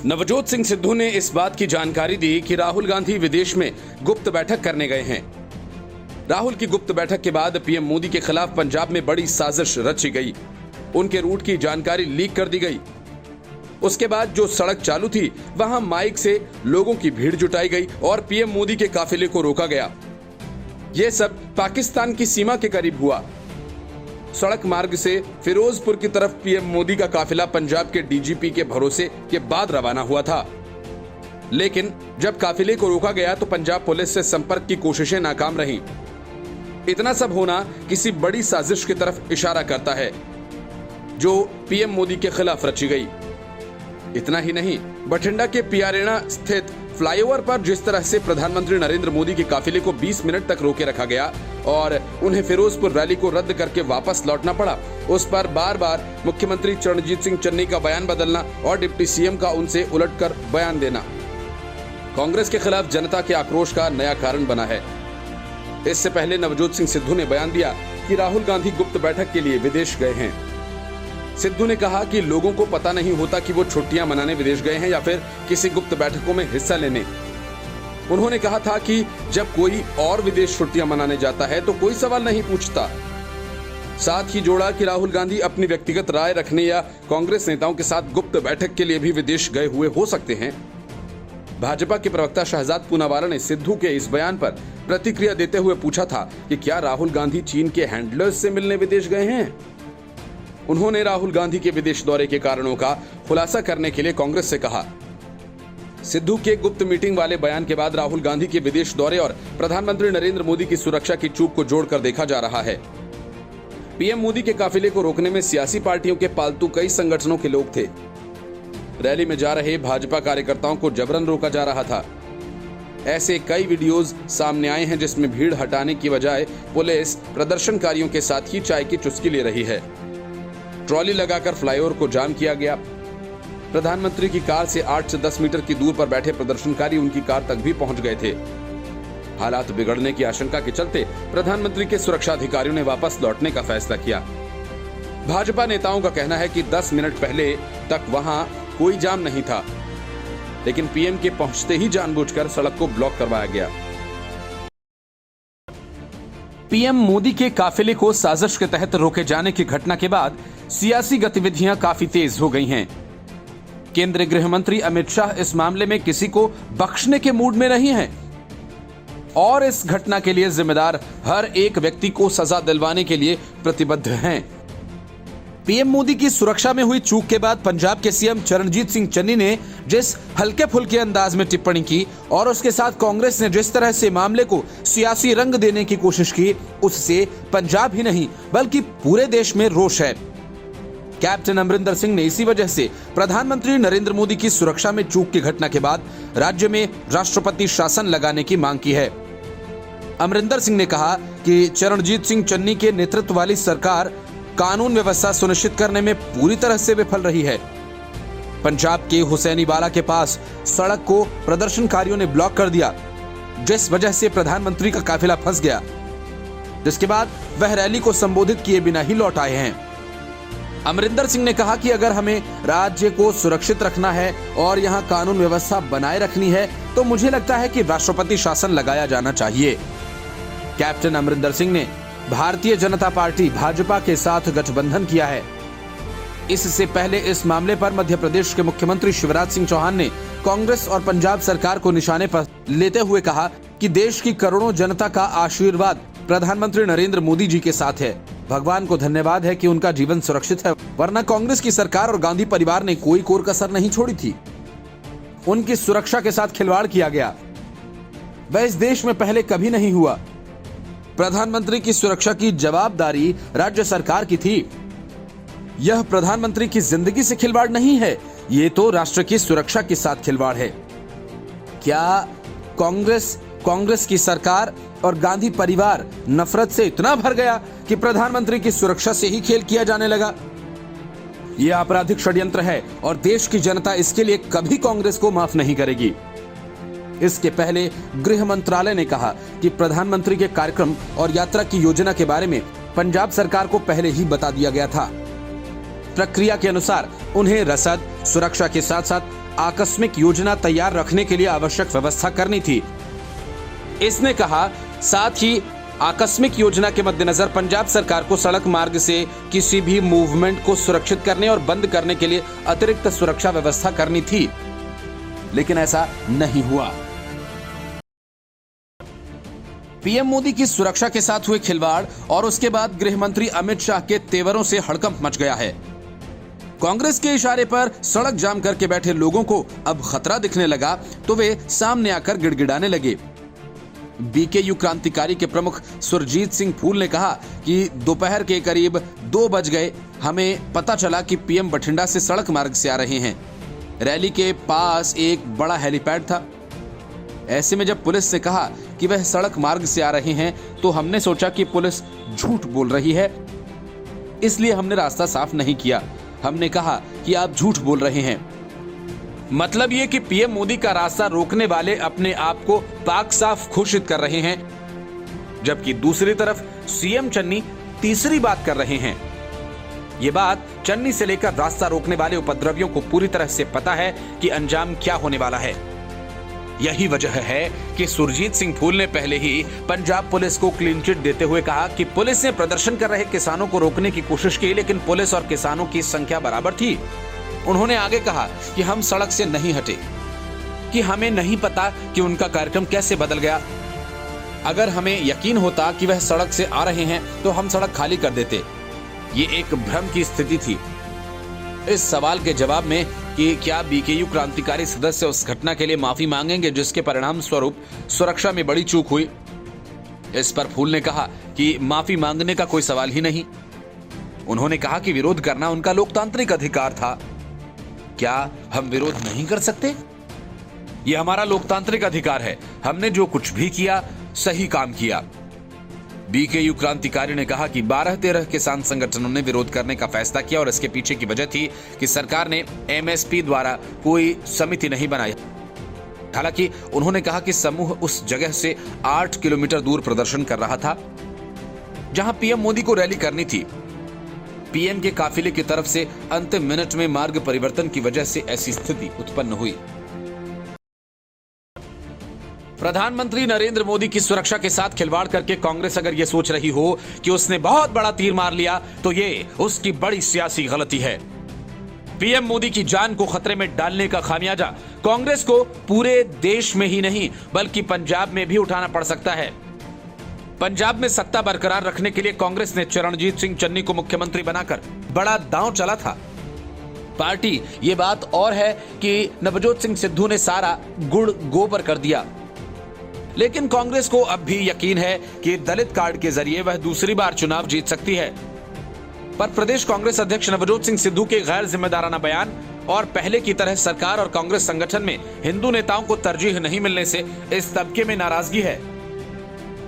नवजोत सिंह सिद्धू ने इस बात की जानकारी दी कि राहुल गांधी विदेश में गुप्त बैठक करने गए हैं। राहुल की गुप्त बैठक के बाद पीएम मोदी के खिलाफ पंजाब में बड़ी साजिश रची गई। उनके रूट की जानकारी लीक कर दी गई। उसके बाद जो सड़क चालू थी वहां माइक से लोगों की भीड़ जुटाई गई और पीएम मोदी के काफिले को रोका गया। यह सब पाकिस्तान की सीमा के करीब हुआ। सड़क मार्ग से फिरोजपुर की तरफ पीएम मोदी का काफिला पंजाब के डीजीपी के भरोसे के बाद रवाना हुआ था। लेकिन जब काफिले को रोका गया तो पंजाब पुलिस से संपर्क की कोशिशें नाकाम रहीं। इतना सब होना किसी बड़ी साजिश की तरफ इशारा करता है जो पीएम मोदी के खिलाफ रची गई। इतना ही नहीं, बठिंडा के पियारेना स्थित फ्लाईओवर पर जिस तरह से प्रधानमंत्री नरेंद्र मोदी के काफिले को 20 मिनट तक रोके रखा गया और उन्हें फिरोजपुर रैली को रद्द करके वापस लौटना पड़ा, उस पर बार बार मुख्यमंत्री चरणजीत सिंह चन्नी का बयान बदलना और डिप्टी सीएम का उनसे उलटकर बयान देना कांग्रेस के खिलाफ जनता के आक्रोश का नया कारण बना है। इससे पहले नवजोत सिंह सिद्धू ने बयान दिया कि राहुल गांधी गुप्त बैठक के लिए विदेश गए हैं। सिद्धू ने कहा कि लोगों को पता नहीं होता कि वो छुट्टियां मनाने विदेश गए हैं या फिर किसी गुप्त बैठकों में हिस्सा लेने। उन्होंने कहा था कि जब कोई और विदेश छुट्टियां मनाने जाता है तो कोई सवाल नहीं पूछता। साथ ही जोड़ा कि राहुल गांधी अपनी व्यक्तिगत राय रखने या कांग्रेस नेताओं के साथ गुप्त बैठक के लिए भी विदेश गए हुए हो सकते हैं। भाजपा के प्रवक्ता शहजाद पूनावाला ने सिद्धू के इस बयान पर प्रतिक्रिया देते हुए पूछा था कि क्या राहुल गांधी चीन के हैंडलर्स से मिलने विदेश गए हैं। उन्होंने राहुल गांधी के विदेश दौरे के कारणों का खुलासा करने के लिए कांग्रेस से कहा। सिद्धू के गुप्त मीटिंग वाले बयान के बाद राहुल गांधी के विदेश दौरे और प्रधानमंत्री नरेंद्र मोदी की सुरक्षा की चूक को जोड़कर देखा जा रहा है। पीएम मोदी के काफिले को रोकने में सियासी पार्टियों के पालतू कई संगठनों के लोग थे। रैली में जा रहे भाजपा कार्यकर्ताओं को जबरन रोका जा रहा था। ऐसे कई वीडियोस सामने आए हैं जिसमें भीड़ हटाने की बजाय पुलिस प्रदर्शनकारियों के साथ ही चाय की चुस्की ले रही है। ट्रॉली लगाकर फ्लाईओवर को जाम किया गया। प्रधानमंत्री की कार से 8 से 10 मीटर की दूर पर बैठे प्रदर्शनकारी उनकी कार तक भी पहुंच गए थे। हालात बिगड़ने की आशंका के चलते प्रधानमंत्री के सुरक्षा अधिकारियों ने वापस लौटने का फैसला किया। भाजपा नेताओं का कहना है कि 10 मिनट पहले तक वहां कोई जाम नहीं था, लेकिन पीएम के पहुंचते ही जानबूझकर सड़क को ब्लॉक करवाया गया। पीएम मोदी के काफिले को साजिश के तहत रोके जाने की घटना के बाद सियासी गतिविधियां काफी तेज हो गई हैं। केंद्रीय गृह मंत्री अमित शाह इस मामले में किसी को बख्शने के मूड में नहीं हैं और इस घटना के लिए जिम्मेदार हर एक व्यक्ति को सजा दिलवाने के लिए प्रतिबद्ध हैं। पीएम मोदी की सुरक्षा में हुई चूक के बाद पंजाब के सीएम चरणजीत सिंह चन्नी ने जिस हल्के फुल्के अंदाज में टिप्पणी की और उसके साथ कांग्रेस ने जिस तरह से मामले को सियासी रंग देने की कोशिश की, उससे पंजाब ही नहीं बल्कि पूरे देश में रोष है। कैप्टन अमरिंदर सिंह ने इसी वजह से प्रधानमंत्री नरेंद्र मोदी की सुरक्षा में चूक की घटना के बाद राज्य में राष्ट्रपति शासन लगाने की मांग की है। अमरिंदर सिंह ने कहा कि चरणजीत सिंह चन्नी के नेतृत्व वाली सरकार कानून व्यवस्था सुनिश्चित करने में पूरी तरह से विफल रही है। पंजाब के हुसैनीवाला के पास सड़क को प्रदर्शनकारियों ने ब्लॉक कर दिया, जिस वजह से प्रधानमंत्री का काफिला फंस गया, जिसके बाद वह रैली को संबोधित किए बिना ही लौट आए हैं। अमरिंदर सिंह ने कहा कि अगर हमें राज्य को सुरक्षित रखना है और यहां कानून व्यवस्था बनाए रखनी है तो मुझे लगता है कि राष्ट्रपति शासन लगाया जाना चाहिए। कैप्टन अमरिंदर सिंह ने भारतीय जनता पार्टी भाजपा के साथ गठबंधन किया है। इससे पहले इस मामले पर मध्य प्रदेश के मुख्यमंत्री शिवराज सिंह चौहान ने कांग्रेस और पंजाब सरकार को निशाने पर लेते हुए कहा कि देश की करोड़ों जनता का आशीर्वाद प्रधानमंत्री नरेंद्र मोदी जी के साथ है। भगवान को धन्यवाद है कि उनका जीवन सुरक्षित है, वरना कांग्रेस की सरकार और गांधी परिवार ने कोई कोर कसर नहीं छोड़ी थी। उनकी सुरक्षा के साथ खिलवाड़ किया गया। वह इस देश में पहले कभी नहीं हुआ। प्रधानमंत्री की सुरक्षा की जवाबदारी राज्य सरकार की थी। यह प्रधानमंत्री की जिंदगी से खिलवाड़ नहीं है, ये तो राष्ट्र की सुरक्षा के साथ खिलवाड़ है। क्या कांग्रेस की सरकार और गांधी परिवार नफरत से इतना भर गया कि प्रधानमंत्री की सुरक्षा से ही खेल किया जाने लगा? यह आपराधिक षड्यंत्र है और देश की जनता इसके लिए कभी कांग्रेस को माफ नहीं करेगी। इसके पहले गृह मंत्रालय ने कहा कि प्रधानमंत्री के कार्यक्रम और यात्रा की योजना के बारे में पंजाब सरकार को पहले ही बता दिया गया था। प्रक्रिया के अनुसार उन्हें रसद, सुरक्षा के साथ साथ आकस्मिक योजना तैयार रखने के लिए आवश्यक व्यवस्था करनी थी। इसने कहा, साथ ही आकस्मिक योजना के मद्देनजर पंजाब सरकार को सड़क मार्ग से किसी भी मूवमेंट को सुरक्षित करने और बंद करने के लिए अतिरिक्त सुरक्षा व्यवस्था करनी थी, लेकिन ऐसा नहीं हुआ। पीएम मोदी की सुरक्षा के साथ हुए खिलवाड़ और उसके बाद गृह मंत्री अमित शाह के तेवरों से हड़कंप मच गया है। कांग्रेस के इशारे पर सड़क जाम करके बैठे लोगों को अब खतरा दिखने लगा तो वे सामने आकर गिड़गिड़ाने लगे। बीकेयू क्रांतिकारी के प्रमुख सुरजीत सिंह फूल ने कहा कि दोपहर के करीब 2 बज गए, हमें पता चला कि पीएम बठिंडा से सड़क मार्ग से आ रहे हैं। रैली के पास एक बड़ा हेलीपैड था। ऐसे में जब पुलिस ने कहा कि वह सड़क मार्ग से आ रहे हैं तो हमने सोचा कि पुलिस झूठ बोल रही है, इसलिए हमने रास्ता साफ नहीं किया। हमने कहा कि आप झूठ बोल रहे हैं। मतलब ये कि पीएम मोदी का रास्ता रोकने वाले अपने आप को पाक साफ घोषित कर रहे हैं, जबकि दूसरी तरफ सीएम चन्नी तीसरी बात कर रहे हैं। ये बात चन्नी से लेकर रास्ता रोकने वाले उपद्रवियों को पूरी तरह से पता है कि अंजाम क्या होने वाला है। यही वजह है कि सुरजीत सिंह फूल ने पहले ही पंजाब पुलिस को क्लीन चिट देते हुए कहा कि पुलिस ने प्रदर्शन कर रहे किसानों को रोकने की कोशिश की, लेकिन पुलिस और किसानों की संख्या बराबर थी। उन्होंने आगे कहा कि हम सड़क से नहीं हटे, कि हमें नहीं पता कि उनका कार्यक्रम कैसे बदल गया। अगर हमें यकीन होता कि वह सड़क से आ रहे हैं तो हम सड़क खाली कर देते। ये एक भ्रम की स्थिति थी। इस सवाल के जवाब में कि क्या बीकेयू क्रांतिकारी सदस्य उस घटना के लिए माफी मांगेंगे जिसके परिणाम स्वरूप सुरक्षा में बड़ी चूक हुई, इस पर फूल ने कहा कि माफी मांगने का कोई सवाल ही नहीं। उन्होंने कहा कि विरोध करना उनका लोकतांत्रिक अधिकार था। क्या हम विरोध नहीं कर सकते? यह हमारा लोकतांत्रिक अधिकार है। हमने जो कुछ भी किया सही काम किया। बीकेयू क्रांतिकारी ने कहा कि 12-13 किसान संगठनों ने विरोध करने का फैसला किया और इसके पीछे की वजह थी कि सरकार ने एमएसपी द्वारा कोई समिति नहीं बनाई। हालांकि उन्होंने कहा कि समूह उस जगह से 8 किलोमीटर दूर प्रदर्शन कर रहा था जहां पीएम मोदी को रैली करनी थी। पीएम के काफिले की तरफ से अंतिम मिनट में मार्ग परिवर्तन की वजह से ऐसी स्थिति उत्पन्न हुई। प्रधानमंत्री नरेंद्र मोदी की सुरक्षा के साथ खिलवाड़ करके कांग्रेस अगर यह सोच रही हो कि उसने बहुत बड़ा तीर मार लिया तो ये उसकी बड़ी सियासी गलती है। पीएम मोदी की जान को खतरे में डालने का खामियाजा कांग्रेस को पूरे देश में ही नहीं बल्कि पंजाब में भी उठाना पड़ सकता है। पंजाब में सत्ता बरकरार रखने के लिए कांग्रेस ने चरणजीत सिंह चन्नी को मुख्यमंत्री बनाकर बड़ा दांव चला था। पार्टी ये बात और है कि नवजोत सिंह सिद्धू ने सारा गुड़ गोबर कर दिया, लेकिन कांग्रेस को अब भी यकीन है कि दलित कार्ड के जरिए वह दूसरी बार चुनाव जीत सकती है। पर प्रदेश कांग्रेस अध्यक्ष नवजोत सिंह सिद्धू के गैर जिम्मेदाराना बयान और पहले की तरह सरकार और कांग्रेस संगठन में हिंदू नेताओं को तरजीह नहीं मिलने से इस तबके में नाराजगी है।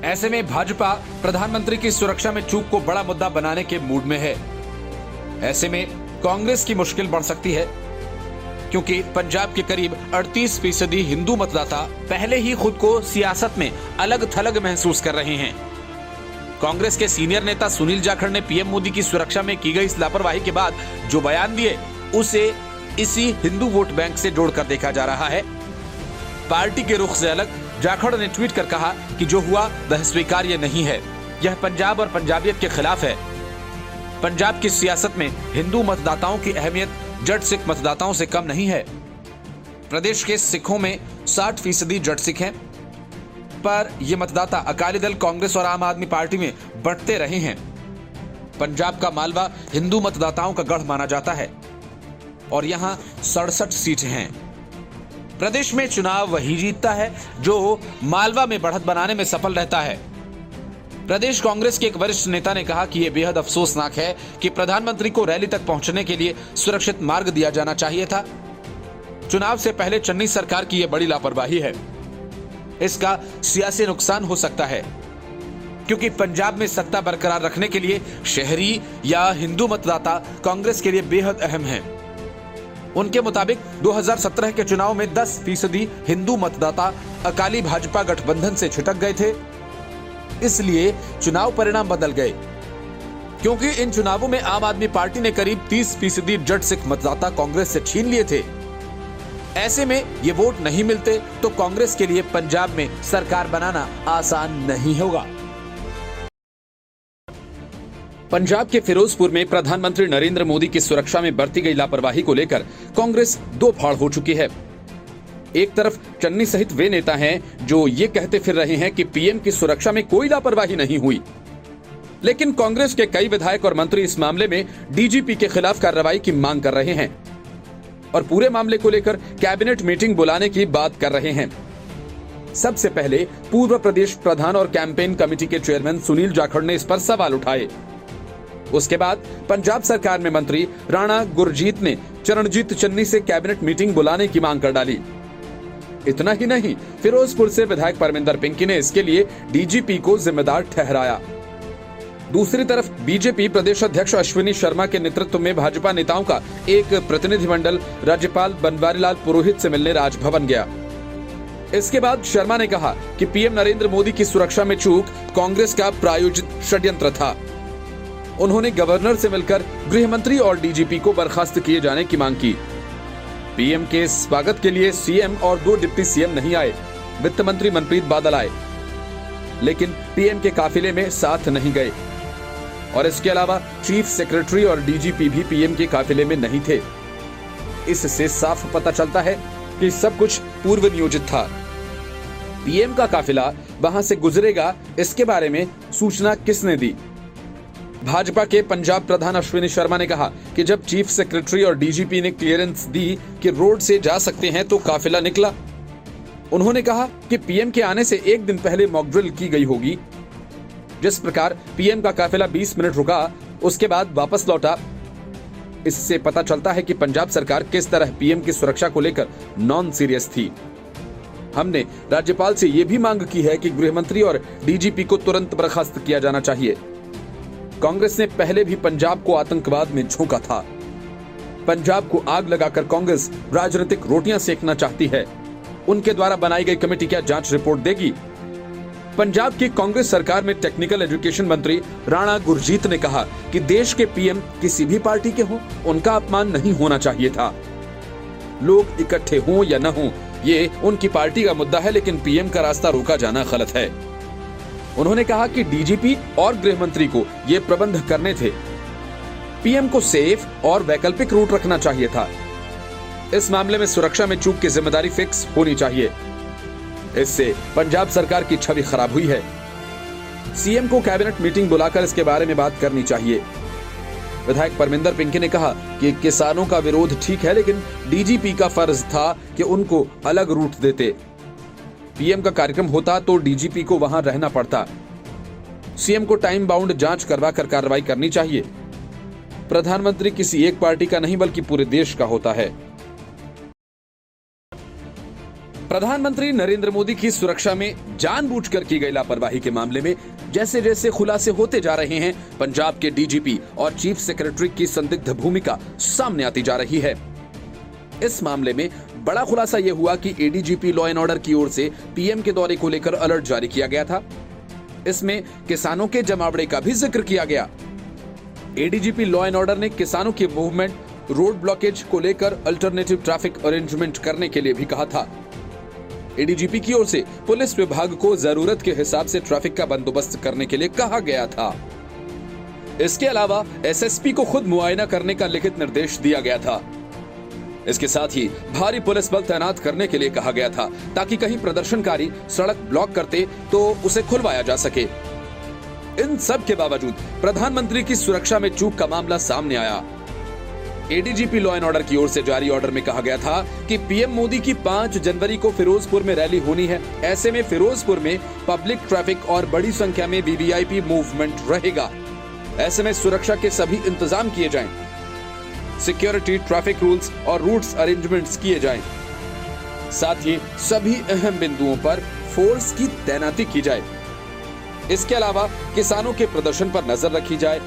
ऐसे में भाजपा प्रधानमंत्री की सुरक्षा में चूक को बड़ा मुद्दा बनाने के मूड में है। ऐसे में कांग्रेस की मुश्किल बढ़ सकती है, क्योंकि पंजाब के करीब 38% हिंदू मतदाता पहले ही खुद को सियासत में अलग थलग महसूस कर रहे हैं। कांग्रेस के सीनियर नेता सुनील जाखड़ ने पीएम मोदी की सुरक्षा में की गई इस लापरवाही के बाद जो बयान दिए उसे इसी हिंदू वोट बैंक से जोड़कर देखा जा रहा है। पार्टी के रुख से अलग जाखड़ ने ट्वीट कर कहा कि जो हुआ वह स्वीकार्य नहीं है। यह पंजाब और पंजाबियत के खिलाफ है। पंजाब की सियासत में हिंदू मतदाताओं की अहमियत जट सिख मतदाताओं से कम नहीं है। प्रदेश के सिखों में 60% जट सिख हैं, पर ये मतदाता अकाली दल, कांग्रेस और आम आदमी पार्टी में बंटते रहे हैं। पंजाब का मालवा हिंदू मतदाताओं का गढ़ माना जाता है और यहां 67 सीटें हैं। प्रदेश में चुनाव वही जीतता है जो मालवा में बढ़त बनाने में सफल रहता है। प्रदेश कांग्रेस के एक वरिष्ठ नेता ने कहा कि यह बेहद अफसोसनाक है कि प्रधानमंत्री को रैली तक पहुंचने के लिए सुरक्षित मार्ग दिया जाना चाहिए था। चुनाव से पहले चन्नी सरकार की यह बड़ी लापरवाही है। इसका सियासी नुकसान हो सकता है, क्योंकि पंजाब में सत्ता बरकरार रखने के लिए शहरी या हिंदू मतदाता कांग्रेस के लिए बेहद अहम है। उनके मुताबिक 2017 के चुनाव में 10% हिंदू मतदाता अकाली भाजपा गठबंधन से छिटक गए थे, इसलिए चुनाव परिणाम बदल गए। क्योंकि इन चुनावों में आम आदमी पार्टी ने करीब 30% जट सिख मतदाता कांग्रेस से छीन लिए थे। ऐसे में ये वोट नहीं मिलते तो कांग्रेस के लिए पंजाब में सरकार बनाना आसान नहीं होगा। पंजाब के फिरोजपुर में प्रधानमंत्री नरेंद्र मोदी की सुरक्षा में बरती गई लापरवाही को लेकर कांग्रेस दो फाड़ हो चुकी है। एक तरफ चन्नी सहित वे नेता हैं जो ये कहते फिर रहे हैं कि पीएम की सुरक्षा में कोई लापरवाही नहीं हुई, लेकिन कांग्रेस के कई विधायक और मंत्री इस मामले में डीजीपी के खिलाफ कार्रवाई की मांग कर रहे हैं और पूरे मामले को लेकर कैबिनेट मीटिंग बुलाने की बात कर रहे हैं। सबसे पहले पूर्व प्रदेश प्रधान और कैंपेन कमेटी के चेयरमैन सुनील जाखड़ ने इस पर सवाल उठाए। उसके बाद पंजाब सरकार में मंत्री राणा गुरजीत ने चरणजीत चन्नी से कैबिनेट मीटिंग बुलाने की मांग कर डाली। इतना ही नहीं, फिरोजपुर से विधायक परमिंदर पिंकी ने इसके लिए डीजीपी को जिम्मेदार ठहराया। दूसरी तरफ बीजेपी प्रदेश अध्यक्ष अश्विनी शर्मा के नेतृत्व में भाजपा नेताओं का एक प्रतिनिधिमंडल राज्यपाल बनवारीलाल पुरोहित से मिलने राजभवन गया। इसके बाद शर्मा ने कहा कि पीएम नरेंद्र मोदी की सुरक्षा में चूक कांग्रेस का प्रायोजित षड्यंत्र था। उन्होंने गवर्नर से मिलकर गृह मंत्री और डीजीपी को बर्खास्त किए जाने की मांग की। पीएम के स्वागत के लिए सीएम और 2 डिप्टी सीएम नहीं आए, वित्त मंत्री मनप्रीत बादल आए, लेकिन पीएम के काफिले में साथ नहीं गए और इसके अलावा चीफ सेक्रेटरी और डीजीपी भी पीएम के काफिले में नहीं थे। इससे साफ पता चलता है कि सब कुछ पूर्व नियोजित था। पीएम का काफिला वहां से गुजरेगा, इसके बारे में सूचना किसने दी? भाजपा के पंजाब प्रधान अश्विनी शर्मा ने कहा कि जब चीफ सेक्रेटरी और डीजीपी ने क्लियरेंस दी कि रोड से जा सकते हैं तो काफिला निकला। उन्होंने कहा कि पीएम के आने से एक दिन पहले मॉक ड्रिल की गई होगी। जिस प्रकार पीएम का काफिला 20 मिनट रुका, उसके बाद वापस लौटा, इससे पता चलता है कि पंजाब सरकार किस तरह पीएम की सुरक्षा को लेकर नॉन सीरियस थी। हमने राज्यपाल से यह भी मांग की है कि गृह मंत्री और डीजीपी को तुरंत बर्खास्त किया जाना चाहिए। कांग्रेस ने पहले भी पंजाब को आतंकवाद में झोंका था। पंजाब को आग लगाकर कांग्रेस राजनीतिक रोटियां सेकना चाहती है। उनके द्वारा बनाई गई कमेटी क्या जांच रिपोर्ट देगी? पंजाब की कांग्रेस सरकार में टेक्निकल एजुकेशन मंत्री राणा गुरजीत ने कहा कि देश के पीएम किसी भी पार्टी के हों, उनका अपमान नहीं होना चाहिए था। लोग इकट्ठे हों या न हों, ये उनकी पार्टी का मुद्दा है, लेकिन पीएम का रास्ता रोका जाना गलत है। उन्होंने कहा कि डीजीपी और गृह मंत्री को ये प्रबंध करने थे। पीएम को सेफ और वैकल्पिक रूट रखना चाहिए था। इस मामले में सुरक्षा में चूक की जिम्मेदारी फिक्स होनी चाहिए। इससे पंजाब सरकार की छवि खराब हुई है। सीएम को कैबिनेट मीटिंग बुलाकर इसके बारे में बात करनी चाहिए। विधायक परमिंदर पिंकी ने कहा कि किसानों का विरोध ठीक है, लेकिन डीजीपी का फर्ज था कि उनको अलग रूट देते। पीएम का कार्यक्रम होता तो डीजीपी को वहां रहना पड़ता। सीएम को टाइम बाउंड जांच करवाकर कार्रवाई करनी चाहिए। प्रधानमंत्री किसी एक पार्टी का नहीं बल्कि पूरे देश का होता है। प्रधानमंत्री नरेंद्र मोदी की सुरक्षा में जानबूझकर की गई लापरवाही के मामले में जैसे जैसे खुलासे होते जा रहे हैं, पंजाब के डीजीपी और चीफ सेक्रेटरी की संदिग्ध भूमिका सामने आती जा रही है। इस मामले में बड़ा खुलासा यह हुआ कि एडीजीपी लॉ एंड ऑर्डर की ओर से पीएम के दौरे को लेकर अलर्ट जारी किया गया था। इसमें किसानों के जमावड़े का भी जिक्र किया गया। एडीजीपी लॉ एंड ऑर्डर ने किसानों के मूवमेंट, रोड ब्लॉकेज को लेकर अल्टरनेटिव ट्रैफिक अरेंजमेंट करने के लिए भी कहा था। एडीजीपी की ओर से पुलिस विभाग को जरूरत के हिसाब से ट्रैफिक का बंदोबस्त करने के लिए कहा गया था। इसके अलावा एसएसपी को खुद मुआयना करने का लिखित निर्देश दिया गया था। इसके साथ ही भारी पुलिस बल तैनात करने के लिए कहा गया था ताकि कहीं प्रदर्शनकारी सड़क ब्लॉक करते तो उसे खुलवाया जा सके। इन सब के बावजूद प्रधानमंत्री की सुरक्षा में चूक का मामला सामने आया। एडीजीपी लॉ एंड ऑर्डर की ओर से जारी ऑर्डर में कहा गया था कि पीएम मोदी की 5 जनवरी को फिरोजपुर में रैली होनी है। ऐसे में फिरोजपुर में पब्लिक ट्रैफिक और बड़ी संख्या में वीवीआईपी मूवमेंट रहेगा। ऐसे में सुरक्षा के सभी इंतजाम किए जाएं, सिक्योरिटी, ट्रैफिक रूल्स और रूट्स अरेंजमेंट्स किए जाएं। साथ ही सभी अहम बिंदुओं पर फोर्स की तैनाती की जाए। इसके अलावा किसानों के प्रदर्शन पर नजर रखी जाए।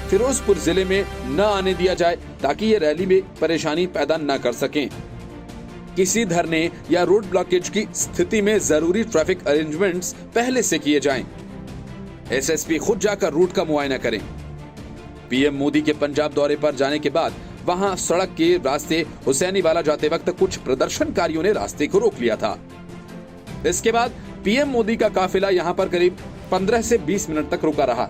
फिरोजपुर जिले में न आने दिया जाए ताकि ये रैली में परेशानी पैदा न कर सकें। किसी धरने या रोड ब्लॉकेज की स्थिति में जरूरी ट्रैफिक अरेंजमेंट्स पहले से किए जाएं। एसएसपी खुद जाकर रूट का मुआयना करें। पीएम मोदी के पंजाब दौरे पर जाने के बाद वहां सड़क के रास्ते हुसैनीवाला जाते वक्त कुछ प्रदर्शनकारियों ने रास्ते को रोक लिया था। इसके बाद पीएम मोदी का काफिला यहां पर करीब 15 से 20 मिनट तक रुका रहा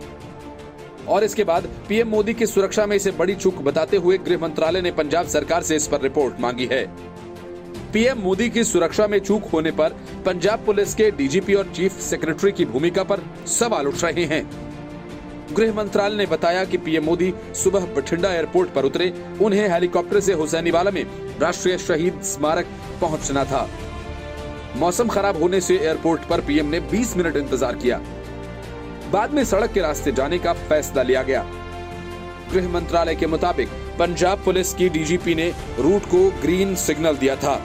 और इसके बाद पीएम मोदी की सुरक्षा में इसे बड़ी चूक बताते हुए गृह मंत्रालय ने पंजाब सरकार से इस पर रिपोर्ट मांगी है। पीएम मोदी की सुरक्षा में चूक होने पर पंजाब पुलिस के डीजीपी और चीफ सेक्रेटरी की भूमिका पर सवाल उठ रहे हैं। गृह मंत्रालय ने बताया कि पीएम मोदी सुबह बठिंडा एयरपोर्ट पर उतरे। उन्हें हेलीकॉप्टर से हुसैनीवाला में राष्ट्रीय शहीद स्मारक पहुंचना था। मौसम खराब होने से एयरपोर्ट पर पीएम ने 20 मिनट इंतजार किया। बाद में सड़क के रास्ते जाने का फैसला लिया गया। गृह मंत्रालय के मुताबिक पंजाब पुलिस की डीजीपी ने रूट को ग्रीन सिग्नल दिया था।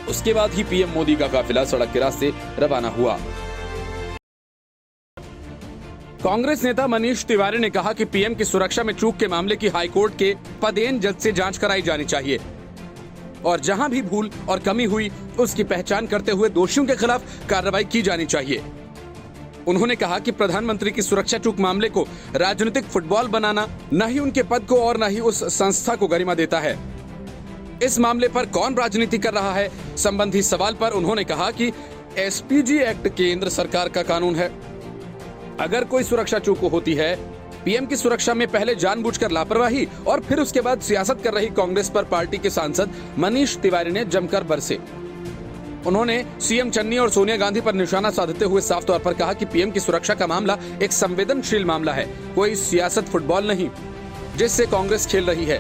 उसके बाद ही पीएम मोदी का काफिला सड़क के रास्ते रवाना हुआ। कांग्रेस नेता मनीष तिवारी ने कहा कि पीएम की सुरक्षा में चूक के मामले की हाईकोर्ट के पदेन जज से जांच कराई जानी चाहिए और जहां भी भूल और कमी हुई उसकी पहचान करते हुए दोषियों के खिलाफ कार्रवाई की जानी चाहिए। उन्होंने कहा कि प्रधानमंत्री की सुरक्षा चूक मामले को राजनीतिक फुटबॉल बनाना न ही उनके पद को और न ही उस संस्था को गरिमा देता है। इस मामले पर कौन राजनीति कर रहा है संबंधी सवाल पर उन्होंने कहा कि एसपीजी एक्ट केंद्र सरकार का कानून है। अगर कोई सुरक्षा चूक होती है, पीएम की सुरक्षा में पहले जानबूझकर लापरवाही और फिर उसके बाद सियासत कर रही कांग्रेस पर पार्टी के सांसद मनीष तिवारी ने जमकर बरसे। उन्होंने सीएम चन्नी और सोनिया गांधी पर निशाना साधते हुए साफ तौर पर कहा कि पीएम की सुरक्षा का मामला एक संवेदनशील मामला है, कोई सियासत फुटबॉल नहीं जिससे कांग्रेस खेल रही है।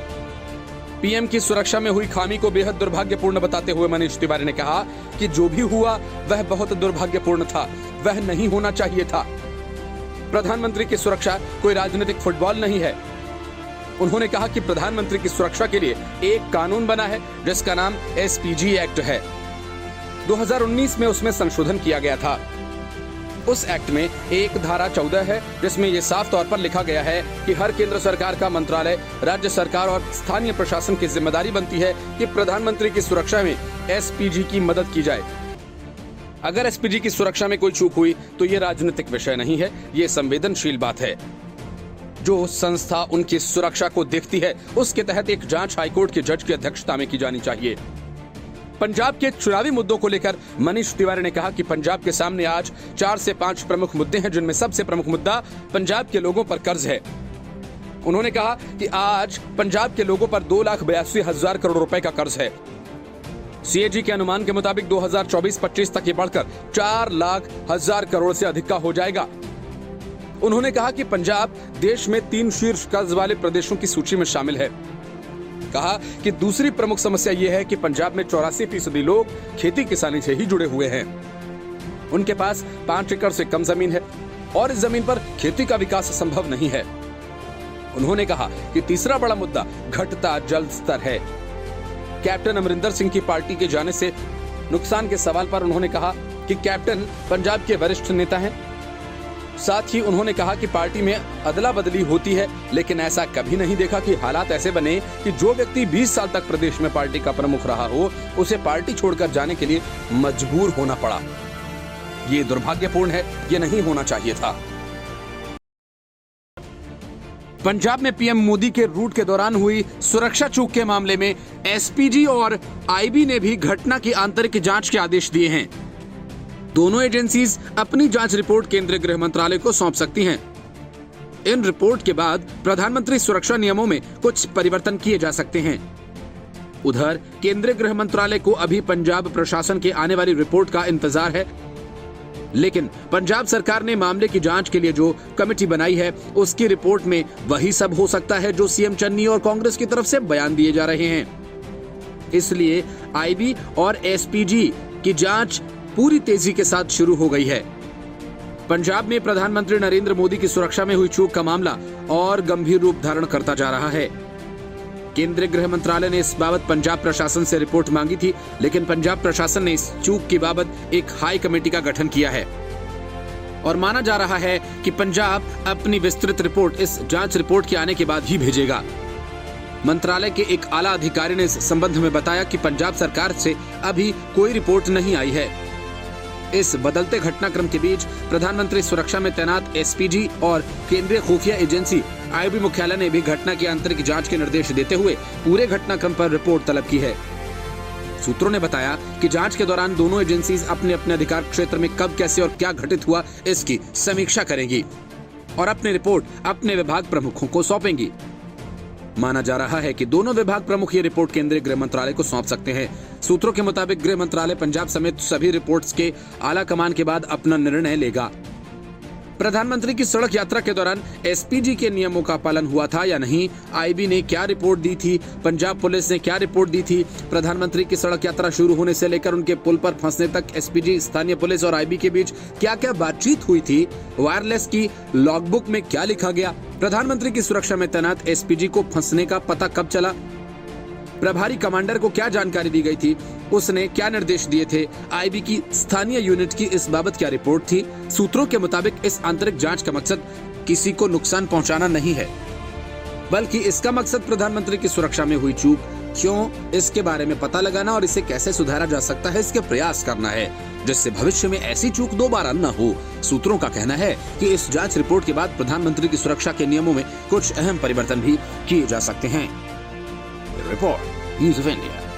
पीएम की सुरक्षा में हुई खामी को बेहद दुर्भाग्यपूर्ण बताते हुए मनीष तिवारी ने कहा कि जो भी हुआ वह बहुत दुर्भाग्यपूर्ण था, वह नहीं होना चाहिए था। प्रधानमंत्री की सुरक्षा कोई राजनीतिक फुटबॉल नहीं है। उन्होंने कहा कि प्रधानमंत्री की सुरक्षा के लिए एक कानून बना है जिसका नाम एसपीजी एक्ट है। 2019 में उसमें संशोधन किया गया था। उस एक्ट में एक धारा 14 है जिसमें यह साफ तौर पर लिखा गया है कि हर केंद्र सरकार का मंत्रालय, राज्य सरकार और स्थानीय प्रशासन की जिम्मेदारी बनती है कि प्रधानमंत्री की सुरक्षा में एसपीजी की मदद की जाए। अगर एसपीजी की सुरक्षा में कोई चूक हुई तो ये राजनीतिक विषय नहीं है, ये संवेदनशील बात है। जो संस्था उनकी सुरक्षा को देखती है उसके तहत एक जांच हाईकोर्ट के जज की अध्यक्षता में की जानी चाहिए। पंजाब के चुनावी मुद्दों को लेकर मनीष तिवारी ने कहा कि पंजाब के सामने आज 4 से 5 प्रमुख मुद्दे हैं, जिनमें सबसे प्रमुख मुद्दा पंजाब के लोगों पर कर्ज है। उन्होंने कहा कि आज पंजाब के लोगों पर 2,82,000 करोड़ रुपए का कर्ज है। सीएजी के अनुमान के मुताबिक 2024-25 तक ये बढ़कर 4,00,000 करोड़ से अधिक का हो जाएगा। उन्होंने कहा कि पंजाब देश में 3 शीर्ष कर्ज वाले प्रदेशों की सूची में शामिल है। कहा कि दूसरी प्रमुख समस्या यह है कि पंजाब में 84% लोग खेती किसानी से ही जुड़े हुए हैं। उनके पास 5 एकड़ से कम जमीन है और इस जमीन पर खेती का विकास संभव नहीं है। उन्होंने कहा कि तीसरा बड़ा मुद्दा घटता जल स्तर है। कैप्टन अमरिंदर सिंह की पार्टी के जाने से नुकसान के सवाल पर उन्होंने कहा कि कैप्टन पंजाब के वरिष्ठ नेता हैं। साथ ही उन्होंने कहा कि पार्टी में अदला बदली होती है, लेकिन ऐसा कभी नहीं देखा कि हालात ऐसे बने कि जो व्यक्ति 20 साल तक प्रदेश में पार्टी का प्रमुख रहा हो उसे पार्टी छोड़कर जाने के लिए मजबूर होना पड़ा। ये दुर्भाग्यपूर्ण है, ये नहीं होना चाहिए था। पंजाब में पीएम मोदी के रूट के दौरान हुई सुरक्षा चूक के मामले में एसपीजी और आईबी ने भी घटना की आंतरिक जांच के आदेश दिए हैं। दोनों एजेंसीज अपनी जांच रिपोर्ट केंद्रीय गृह मंत्रालय को सौंप सकती हैं। इन रिपोर्ट के बाद प्रधानमंत्री सुरक्षा नियमों में कुछ परिवर्तन किए जा सकते हैं। उधर केंद्रीय गृह मंत्रालय को अभी पंजाब प्रशासन के आने वाली रिपोर्ट का इंतजार है, लेकिन पंजाब सरकार ने मामले की जांच के लिए जो कमेटी बनाई है उसकी रिपोर्ट में वही सब हो सकता है जो सीएम चन्नी और कांग्रेस की तरफ से बयान दिए जा रहे हैं। इसलिए आईबी और एसपीजी की जांच पूरी तेजी के साथ शुरू हो गई है। पंजाब में प्रधानमंत्री नरेंद्र मोदी की सुरक्षा में हुई चूक का मामला और गंभीर रूप धारण करता जा रहा है। केंद्रीय गृह मंत्रालय ने इस बाबत पंजाब प्रशासन से रिपोर्ट मांगी थी, लेकिन पंजाब प्रशासन ने इस चूक की बाबत एक हाई कमेटी का गठन किया है और माना जा रहा है कि पंजाब अपनी विस्तृत रिपोर्ट इस जांच रिपोर्ट के आने के बाद ही भेजेगा। मंत्रालय के एक आला अधिकारी ने इस संबंध में बताया कि पंजाब सरकार से अभी कोई रिपोर्ट नहीं आई है। इस बदलते घटनाक्रम के बीच प्रधानमंत्री सुरक्षा में तैनात एसपीजी और केंद्रीय खुफिया एजेंसी आईबी मुख्यालय ने भी घटना की आंतरिक जांच के निर्देश देते हुए पूरे घटनाक्रम पर रिपोर्ट तलब की है। सूत्रों ने बताया कि जांच के दौरान दोनों एजेंसीज अपने अपने अधिकार क्षेत्र में कब, कैसे और क्या घटित हुआ, इसकी समीक्षा करेंगी और अपनी रिपोर्ट अपने विभाग प्रमुखों को सौंपेंगी। माना जा रहा है कि दोनों विभाग प्रमुख ये रिपोर्ट केंद्रीय गृह मंत्रालय को सौंप सकते हैं। सूत्रों के मुताबिक गृह मंत्रालय पंजाब समेत सभी रिपोर्ट्स के आला कमान के बाद अपना निर्णय लेगा। प्रधानमंत्री की सड़क यात्रा के दौरान एसपीजी के नियमों का पालन हुआ था या नहीं, आईबी ने क्या रिपोर्ट दी थी, पंजाब पुलिस ने क्या रिपोर्ट दी थी, प्रधानमंत्री की सड़क यात्रा शुरू होने से लेकर उनके पुल पर फंसने तक एसपीजी, स्थानीय पुलिस और आईबी के बीच क्या क्या बातचीत हुई थी, वायरलेस की लॉगबुक में क्या लिखा गया, प्रधानमंत्री की सुरक्षा में तैनात एसपीजी को फंसने का पता कब चला, प्रभारी कमांडर को क्या जानकारी दी गई थी, उसने क्या निर्देश दिए थे, आईबी की स्थानीय यूनिट की इस बाबत क्या रिपोर्ट थी। सूत्रों के मुताबिक इस आंतरिक जांच का मकसद किसी को नुकसान पहुंचाना नहीं है, बल्कि इसका मकसद प्रधानमंत्री की सुरक्षा में हुई चूक क्यों, इसके बारे में पता लगाना और इसे कैसे सुधारा जा सकता है, इसके प्रयास करना है, जिससे भविष्य में ऐसी चूक दोबारा न हो। सूत्रों का कहना है कि इस जांच रिपोर्ट के बाद प्रधानमंत्री की सुरक्षा के नियमों में कुछ अहम परिवर्तन भी किए जा सकते हैं। Report news of India.